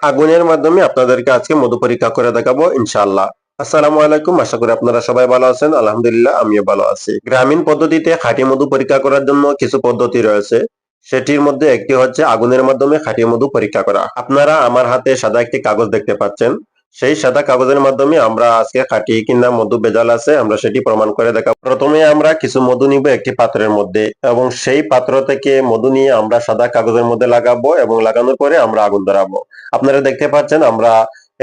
আগুনের মাধ্যমে আপনাদেরকে আজকে মধু পরীক্ষা করে দেখাবো ইনশাআল্লাহ। আসসালামু আলাইকুম, আশা করি আপনারা সবাই ভালো আছেন। আলহামদুলিল্লাহ, আমিও ভালো আছি। গ্রামীণ পদ্ধতিতে খাঁটি মধু পরীক্ষা করার জন্য কিছু পদ্ধতি রয়েছে। সেটির মধ্যে একটি হচ্ছে আগুনের মাধ্যমে খাঁটি মধু পরীক্ষা করা। আপনারা আমার হাতে সাদা একটি কাগজ দেখতে পাচ্ছেন। সেই সাদা কাগজের মাধ্যমে আমরা আজকে খাঁটি কিনা মধু ভেজাল আছে আমরা সেটি প্রমাণ করে দেখাবো। প্রথমে আমরা কিছু মধু নিব একটি পাত্রের মধ্যে এবং সেই পাত্র থেকে মধু নিয়ে আমরা সাদা কাগজের মধ্যে লাগাবো এবং লাগানোর পরে আমরা আগুন ধরাবো। আপনারা দেখতে পাচ্ছেন আমরা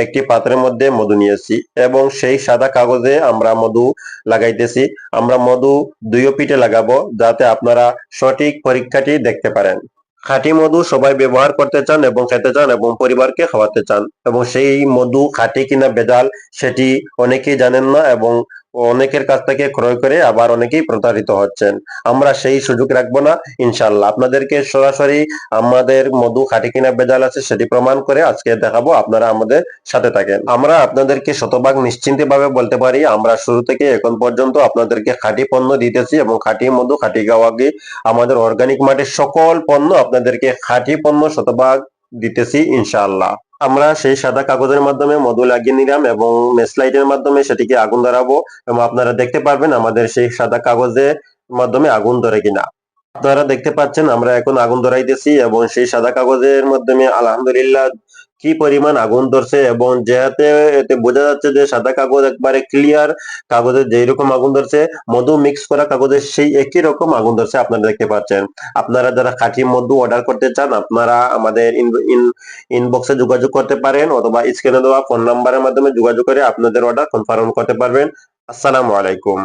একটি পাত্রের মধ্যে মধু নিয়েছি এবং সেই সাদা কাগজে আমরা মধু লাগাইতেছি। আমরা মধু দুই পিঠে লাগাবো যাতে আপনারা সঠিক পরীক্ষাটি দেখতে পারেন। খাঁটি মধু সবাই ব্যবহার করতে চান এবং খেতে চান এবং পরিবারকে খাওয়াতে চান, এবং সেই মধু খাঁটি কিনা ভেজাল সেটি অনেকেই জানেন না এবং অনেকের কাছ থেকে ক্রয় করে আবার অনেকেই প্রতারিত হচ্ছেন। আমরা সেই সুযোগ রাখবো না ইনশাল্লাহ। আপনাদেরকে সরাসরি আমাদের মধু খাঁটি কিনা ভেজাল আছে সেটি প্রমাণ করে আজকে দেখাবো, আপনারা আমাদের সাথে থাকেন। আমরা আপনাদেরকে শতভাগ নিশ্চিন্তে ভাবে বলতে পারি আমরা শুরু থেকে এখন পর্যন্ত আপনাদেরকে খাঁটি পণ্য দিতেছি এবং খাঁটি মধু খাঁটি গাওয়াগি আমাদের অর্গানিক মাটির সকল পণ্য আপনাদেরকে খাঁটি পণ্য শতভাগ দিতেছি ইনশাআল্লাহ। আমরা সেই সাদা কাগজের মাধ্যমে মধু লাগিয়ে নিলাম এবং মেসলাইটের মাধ্যমে সেটিকে আগুন ধরাবো এবং আপনারা দেখতে পারবেন আমাদের সেই সাদা কাগজের মাধ্যমে আগুন ধরে কিনা। আপনারা দেখতে পাচ্ছেন আমরা এখন আগুন ধরাইতেছি এবং সেই সাদা কাগজের মাধ্যমে আলহামদুলিল্লাহ কি পরিমাণ আগুন ধরছে, এবং যেহেতু এতে বোঝা যাচ্ছে যে সাদা কাগজ একবারে ক্লিয়ার, কাগজের যেই রকম আগুন ধরছে মধু মিক্স করা কাগজের সেই একই রকম আগুন ধরছে আপনারা দেখতে পাচ্ছেন। আপনারা যারা খাঁটি মধু অর্ডার করতে চান আপনারা আমাদের ইনবক্সে যোগাযোগ করতে পারেন অথবা স্ক্রিনে দেওয়া ফোন নাম্বারের মাধ্যমে যোগাযোগ করে আপনাদের অর্ডার কনফার্ম করতে পারবেন। আসসালামু আলাইকুম।